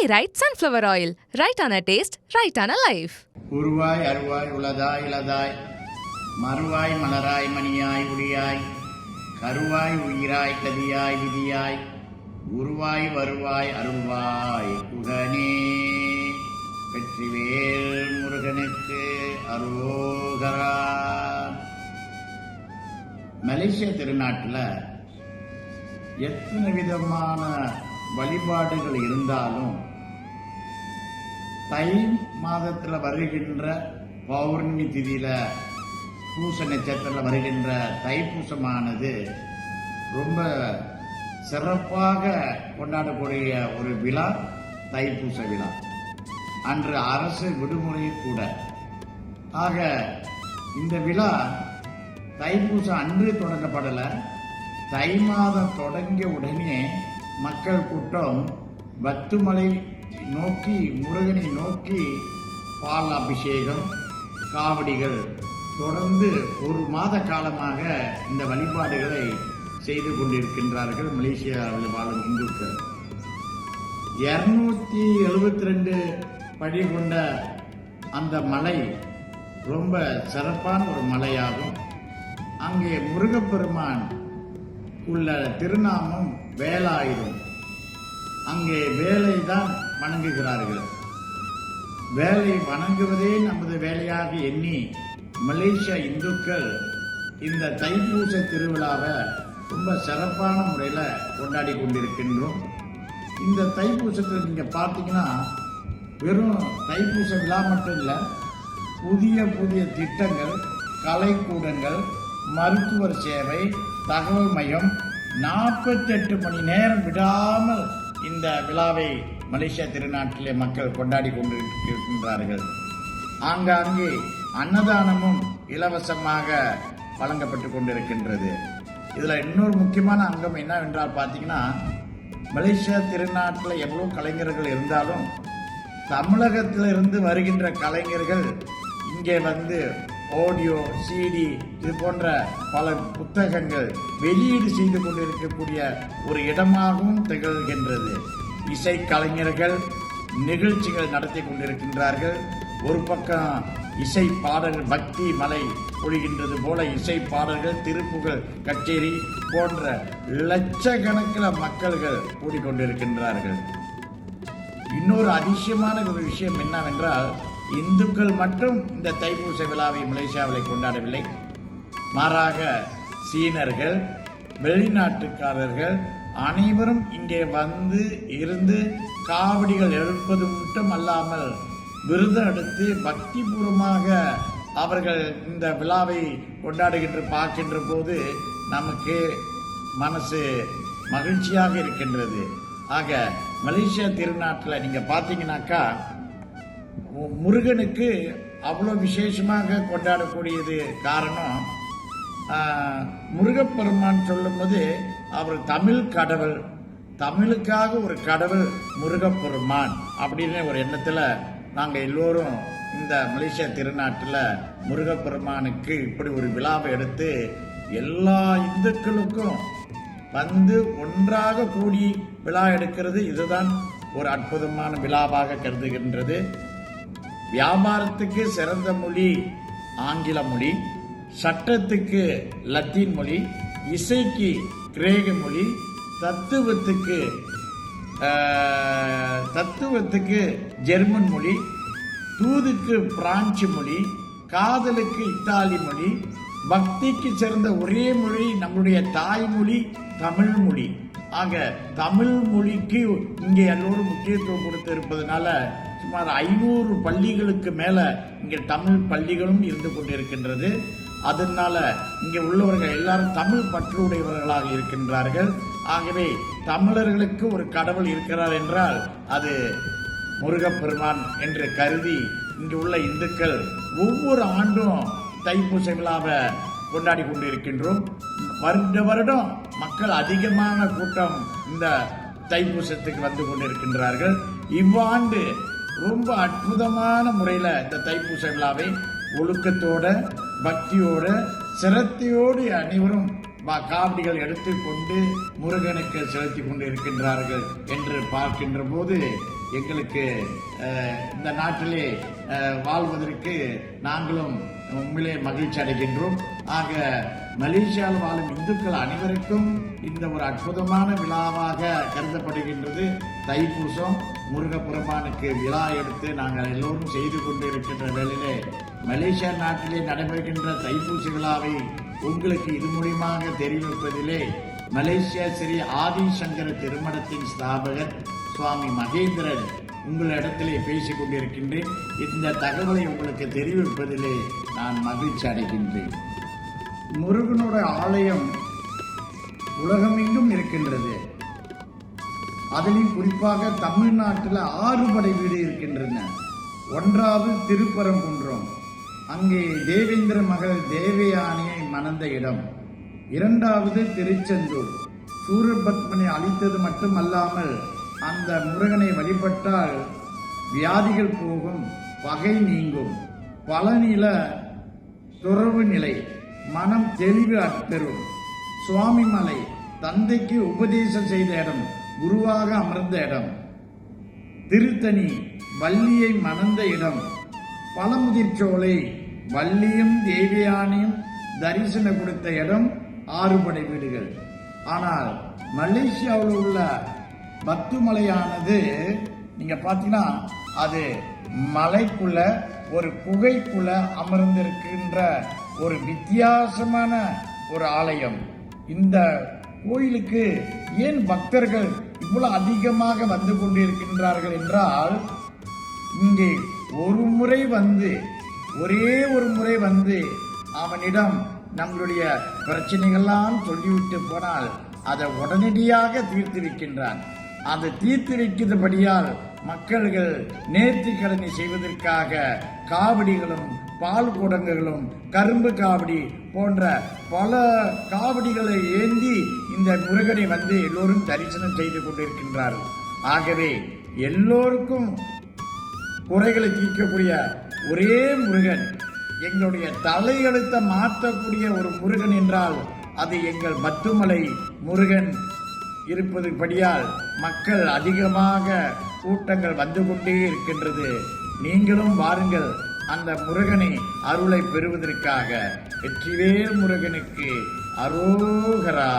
right sunflower oil. Right on a taste, right on a life. உருவாய் அருவாய் உளதாய் இளதாய் மறுவாய் மலராய் மணியாய் உளியாய் கருவாய் உயிராய் கதியாய் விதியாய் உருவாய் வருவாய் அருள்வாய் உடனே. வெற்றிவேல் முருகனுக்கு அரோகரா. மலேசிய திருநாட்டில் எத்தனை விதமான வழிபாடுகள் இருந்தாலும் தை மாதத்தில் வருகின்ற பௌர்ணமி திதியில பூச நட்சத்திரத்தில் வருகின்ற தைப்பூசமானது ரொம்ப சிறப்பாக கொண்டாடக்கூடிய ஒரு விழா தைப்பூச விழா. அன்று அரசு விடுமுறை கூட. ஆக இந்த விழா தைப்பூசம் அன்று தொடங்கப்படலை. தை மாதம் தொடங்கிய உடனே மக்கள் கூட்டம் வத்துமலை நோக்கி முருகனை நோக்கி பால் அபிஷேகம் காவடிகள் தொடர்ந்து ஒரு மாத காலமாக இந்த வழிபாடுகளை செய்து கொண்டிருக்கின்றார்கள் மலேசியாவில் வாழும் இந்துக்கள். 272 படி கொண்ட அந்த மலை ரொம்ப சிறப்பான ஒரு மலையாகும். அங்கே முருகப்பெருமான் உள்ள திருநாமம் வேலாயுதம். அங்கே வேலை தான் வணங்குகிறார்கள். வேலை வணங்குவதே நமது வேலையாக எண்ணி மலேசியா இந்துக்கள் இந்த தைப்பூச திருவிழாவை ரொம்ப சிறப்பான முறையில் கொண்டாடி கொண்டிருக்கின்றோம். இந்த தைப்பூசத்தில் நீங்கள் பார்த்தீங்கன்னா வெறும் தைப்பூச விழா மட்டும் இல்லை, புதிய புதிய திட்டங்கள், கலைக்கூடங்கள், மருத்துவர் சேவை, தகவல் மையம் 48 மணி நேரம் விடாமல் இந்த விழாவை மலேசியா திருநாட்டிலே மக்கள் கொண்டாடி கொண்டிருக்கின்றார்கள். ஆங்காங்கே அன்னதானமும் இலவசமாக வழங்கப்பட்டு கொண்டிருக்கின்றது. இதில் இன்னொரு முக்கியமான அங்கம் என்னவென்றால் பார்த்தீங்கன்னா, மலேசியா திருநாட்டில் எவ்வளோ கலைஞர்கள் இருந்தாலும் தமிழகத்திலிருந்து வருகின்ற கலைஞர்கள் இங்கே வந்து ஆடியோ, சிடி இது போன்ற பல புத்தகங்கள் வெளியீடு செய்து கொண்டிருக்கக்கூடிய ஒரு இடமாகவும் திகழ்கின்றது. இசை கலைஞர்கள் நிகழ்ச்சிகள் நடத்தி கொண்டிருக்கின்றார்கள். ஒரு பக்கம் இசை பாடல்கள், பக்தி மலை பொழிகின்றது போல இசை பாடல்கள், திருப்புகழ் கச்சேரி போன்ற லட்சக்கணக்கில் மக்கள்கள் கூடிக்கொண்டிருக்கின்றார்கள். இன்னொரு அதிசயமான ஒரு விஷயம் என்னவென்றால், இந்துக்கள் மட்டும் இந்த தைப்பூச விழாவை மலேசியாவில் கொண்டாடவில்லை. மாறாக சீனர்கள், வெளிநாட்டுக்காரர்கள் அனைவரும் இங்கே வந்து இருந்து காவடிகள் எழுப்பது மட்டும் அல்லாமல் விருதம் எடுத்து பக்தி பூர்வமாக அவர்கள் இந்த விழாவை கொண்டாடுகின்ற பார்க்கின்ற போது நமக்கு மனசு மகிழ்ச்சியாக இருக்கின்றது. ஆக மலேசியா திருநாட்டில் நீங்கள் பார்த்தீங்கன்னாக்கா முருகனுக்கு அவ்வளோ விசேஷமாக கொண்டாடக்கூடியது காரணம், முருகப்பெருமான் சொல்லும்போது அவர் தமிழ் கடவுள், தமிழுக்காக ஒரு கடவுள் முருகப்பெருமான் அப்படின்னு ஒரு எண்ணத்தில் நாங்கள் எல்லோரும் இந்த மலேசியா திருநாட்டில் முருகப்பெருமானுக்கு இப்படி ஒரு விழாவை எடுத்து எல்லா இந்துக்களுக்கும் வந்து ஒன்றாக கூடி விழா எடுக்கிறது இதுதான் ஒரு அற்புதமான விழாவாக கருதுகின்றது. வியாபாரத்துக்கு சிறந்த மொழி ஆங்கில மொழி, சட்டத்துக்கு லத்தீன் மொழி, இசைக்கு கிரேக்க மொழி, தத்துவத்துக்கு ஜெர்மன் மொழி, தூதுக்கு பிரான்சு மொழி, காதலுக்கு இத்தாலி மொழி, பக்திக்கு சிறந்த ஒரே மொழி நம்முடைய தாய்மொழி தமிழ் மொழி. ஆக தமிழ் மொழிக்கு இங்கே எல்லோரும் முக்கியத்துவம் கொடுத்து இருப்பதனால சுமார் 500 பள்ளிகளுக்கு மேல இங்கே தமிழ் பள்ளிகளும் இருந்து கொண்டிருக்கின்றது. அதனால இங்கே உள்ளவர்கள் எல்லாரும் தமிழ் பற்றுடையவர்களாக இருக்கின்றார்கள். ஆகவே தமிழர்களுக்கு ஒரு கடவுள் இருக்கிறார் என்றால் அது முருகப்பெருமான் என்று கருதி இங்கு உள்ள இந்துக்கள் ஒவ்வொரு ஆண்டும் தைப்பூச விழாவை கொண்டாடி கொண்டிருக்கின்றோம். வருடம் மக்கள் அதிகமான கூட்டம் இந்த தைப்பூசத்துக்கு வந்து கொண்டிருக்கின்றார்கள். இவ்வாண்டு ரொம்ப அற்புதமான முறையில் இந்த தைப்பூச விழாவை ஒழுக்கத்தோட, பக்தியோட, சிரத்தையோடு அனைவரும் காவடிகள் எடுத்துக்கொண்டு முருகனுக்கு செலுத்தி கொண்டு இருக்கின்றார்கள் என்று பார்க்கின்ற போது எங்களுக்கு இந்த நாட்டிலே வாழ்வதற்கு நாங்களும் உண்மையிலே மகிழ்ச்சி அடைகின்றோம். ஆக மலேசியாவில் வாழும் இந்துக்கள் அனைவருக்கும் இந்த ஒரு அற்புதமான விழாவாக கருதப்படுகின்றது. தைப்பூசம் முருகப்பெருமானுக்கு விழா எடுத்து நாங்கள் எல்லோரும் செய்து கொண்டிருக்கின்ற வேளையிலே மலேசியா நாட்டிலே நடைபெறுகின்ற தைப்பூச விழாவை உங்களுக்கு இது மூலியமாக தெரிவிப்பதிலே மலேசியா ஸ்ரீ ஆதிசங்கர திருமணத்தின் ஸ்தாபகர் சுவாமி மகேந்திரன் உங்களிடத்திலே பேசிக் கொண்டிருக்கின்றேன். இந்த தகவலை உங்களுக்கு தெரிவிப்பதிலே நான் மகிழ்ச்சி அடைகின்றேன். முருகனுடைய ஆலயம் உலகமெங்கும் இருக்கின்றது. அதிலும் குறிப்பாக தமிழ்நாட்டில் 6 படை வீடு இருக்கின்றன. ஒன்றாவது திருப்பரங்குன்றம், அங்கே தேவேந்திர மகள் தேவயானியை மணந்த இடம். 2வது திருச்செந்தூர், சூரபத்மனை அழித்தது மட்டுமல்லாமல் அந்த முருகனை வழிபட்டால் வியாதிகள் போகும், பகை நீங்கும். பழனியில துறவு நிலை, மனம் தெளிவு பெறும். சுவாமிமலை, தந்தைக்கு உபதேசம் செய்த இடம், குருவாக அமர்ந்த இடம். திருத்தணி, வள்ளியை மணந்த இடம். பழமுதிர்ச்சோலை, வள்ளியும் தேவியானையும் தரிசனம் கொடுத்த இடம் 6 படை வீடுகள். ஆனால் மலேசியாவில் உள்ள பத்துமலையானது நீங்க பாத்தீங்கன்னா அது மலைக்குள்ள ஒரு குகைக்குள்ள அமர்ந்திருக்கின்ற ஒரு வித்தியாசமான ஒரு ஆலயம். இந்த கோயிலுக்கு ஏன் பக்தர்கள் இவ்வளவு அதிகமாக வந்து கொண்டிருக்கின்றார்கள் என்றால், இங்கே ஒரே ஒரு முறை வந்து அவனிடம் நம்மளுடைய பிரச்சனைகள்லாம் சொல்லிவிட்டு போனால் அதை உடனடியாக தீர்த்து வைக்கின்றான். அதை தீர்த்து வைக்கிறபடியால் மக்கள்கள் நேர்த்தி கடனை செய்வதற்காக காவடிகளும் பால் குடங்குகளும் கரும்பு காவடி போன்ற பல காவடிகளை ஏந்தி இந்த முருகனை வந்து எல்லோரும் தரிசனம் செய்து கொண்டிருக்கின்றார்கள். ஆகவே எல்லோருக்கும் குறைகளை தீர்க்கக்கூடிய ஒரே முருகன், எங்களுடைய தலையெழுத்தை மாற்றக்கூடிய ஒரு முருகன் என்றால் அது எங்கள் பத்துமலை முருகன் இருப்பதுபடியால் மக்கள் அதிகமாக கூட்டங்கள் வந்து கொண்டே இருக்கின்றது. நீங்களும் வாருங்கள், அந்த முருகனை அருளை பெறுவதற்காக. வெற்றிவேல் முருகனுக்கு அரோகரா.